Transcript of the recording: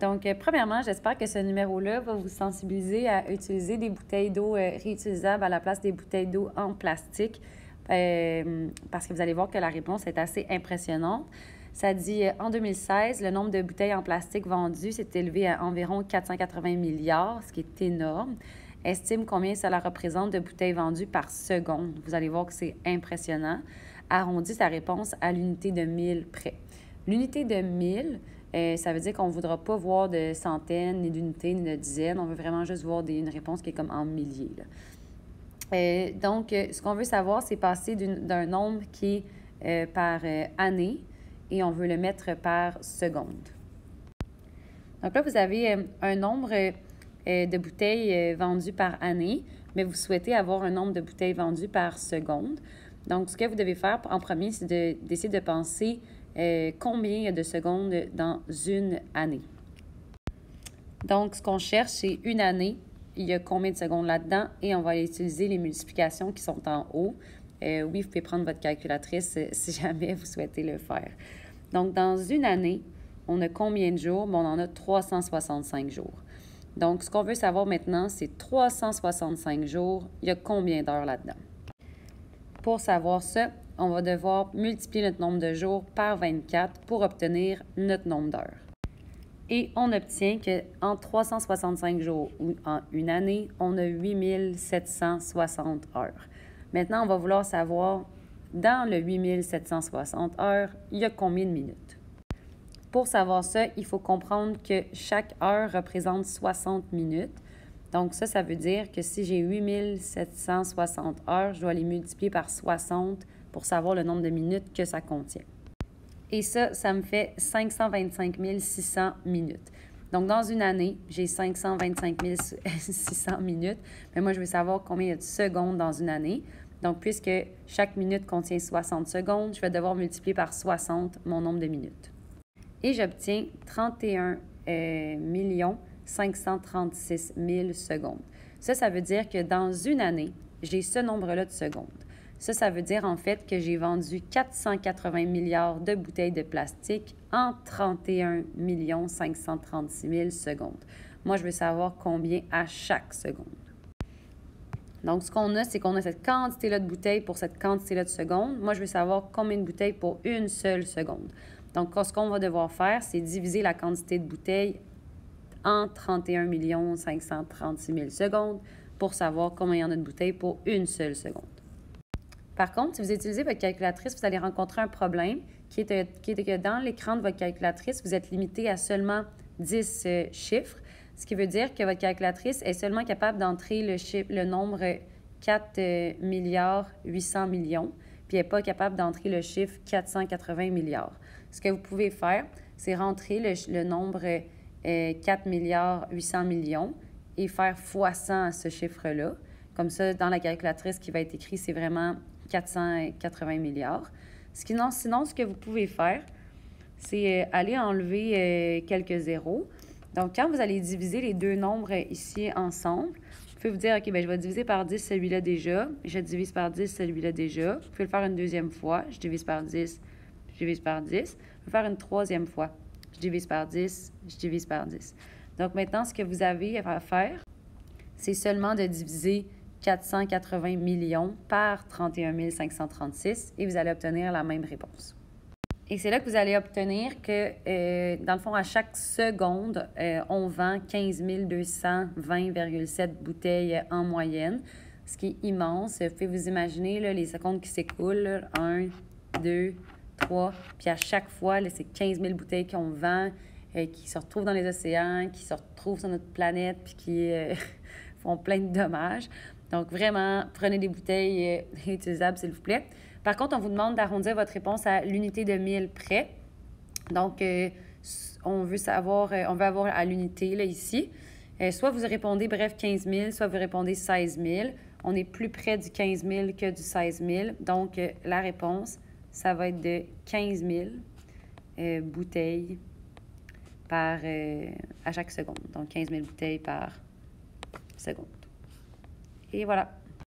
Donc, premièrement, j'espère que ce numéro-là va vous sensibiliser à utiliser des bouteilles d'eau réutilisables à la place des bouteilles d'eau en plastique, parce que vous allez voir que la réponse est assez impressionnante. Ça dit, en 2016, le nombre de bouteilles en plastique vendues s'est élevé à environ 480 milliards, ce qui est énorme. Estime combien cela représente de bouteilles vendues par seconde. Vous allez voir que c'est impressionnant. Arrondit sa réponse à l'unité de 1000 près. L'unité de 1000, ça veut dire qu'on ne voudra pas voir de centaines, ni d'unités, ni de dizaines. On veut vraiment juste voir une réponse qui est comme en milliers, là. Donc, ce qu'on veut savoir, c'est passer d'un nombre qui est par année et on veut le mettre par seconde. Donc là, vous avez un nombre de bouteilles vendues par année, mais vous souhaitez avoir un nombre de bouteilles vendues par seconde. Donc, ce que vous devez faire en premier, c'est d'essayer de penser combien il y a de secondes dans une année. Donc, ce qu'on cherche, c'est une année. Il y a combien de secondes là-dedans? Et on va utiliser les multiplications qui sont en haut. Oui, vous pouvez prendre votre calculatrice si jamais vous souhaitez le faire. Donc, dans une année, on a combien de jours? Bon, on en a 365 jours. Donc, ce qu'on veut savoir maintenant, c'est 365 jours. Il y a combien d'heures là-dedans? Pour savoir ça, on va devoir multiplier notre nombre de jours par 24 pour obtenir notre nombre d'heures. Et on obtient qu'en 365 jours ou en une année, on a 8760 heures. Maintenant, on va vouloir savoir, dans le 8760 heures, il y a combien de minutes? Pour savoir ça, il faut comprendre que chaque heure représente 60 minutes. Donc ça veut dire que si j'ai 8760 heures, je dois les multiplier par 60 pour savoir le nombre de minutes que ça contient. Et ça me fait 525 600 minutes. Donc, dans une année, j'ai 525 600 minutes. Mais moi, je veux savoir combien il y a de secondes dans une année. Donc, puisque chaque minute contient 60 secondes, je vais devoir multiplier par 60 mon nombre de minutes. Et j'obtiens 31 536 000 secondes. Ça veut dire que dans une année, j'ai ce nombre-là de secondes. Ça veut dire en fait que j'ai vendu 480 milliards de bouteilles de plastique en 31 536 000 secondes. Moi, je veux savoir combien à chaque seconde. Donc, ce qu'on a, c'est qu'on a cette quantité-là de bouteilles pour cette quantité-là de secondes. Moi, je veux savoir combien de bouteilles pour une seule seconde. Donc, ce qu'on va devoir faire, c'est diviser la quantité de bouteilles en 31 536 000 secondes pour savoir combien il y en a de bouteilles pour une seule seconde. Par contre, si vous utilisez votre calculatrice, vous allez rencontrer un problème qui est que dans l'écran de votre calculatrice, vous êtes limité à seulement 10 chiffres, ce qui veut dire que votre calculatrice est seulement capable d'entrer le nombre 4 milliards 800 millions, puis elle n'est pas capable d'entrer le chiffre 480 milliards. Ce que vous pouvez faire, c'est rentrer le nombre 4 milliards 800 millions et faire x100 à ce chiffre-là. Comme ça, dans la calculatrice qui va être écrit, c'est vraiment 480 milliards. Sinon, ce que vous pouvez faire, c'est aller enlever quelques zéros. Donc, quand vous allez diviser les deux nombres ici ensemble, vous pouvez vous dire, OK, bien, je vais diviser par 10 celui-là déjà, je divise par 10 celui-là déjà. Vous pouvez le faire une deuxième fois, je divise par 10, je divise par 10. Je vais faire une troisième fois, je divise par 10, je divise par 10. Donc, maintenant, ce que vous avez à faire, c'est seulement de diviser 480 millions par 31 536 et vous allez obtenir la même réponse. Et c'est là que vous allez obtenir que, dans le fond, à chaque seconde, on vend 15 220,7 bouteilles en moyenne, ce qui est immense. Vous pouvez vous imaginer là, les secondes qui s'écoulent, 1, 2, 3, puis à chaque fois, c'est 15 000 bouteilles qu'on vend, qui se retrouvent dans les océans, qui se retrouvent sur notre planète, puis qui font plein de dommages. Donc, vraiment, prenez des bouteilles réutilisables, s'il vous plaît. Par contre, on vous demande d'arrondir votre réponse à l'unité de 1000 près. Donc, on veut avoir à l'unité, là, ici. Soit vous répondez, bref, 15 000, soit vous répondez 16 000. On est plus près du 15 000 que du 16 000. Donc, la réponse, ça va être de 15 000 bouteilles à chaque seconde. Donc, 15 000 bouteilles par seconde. Et voilà.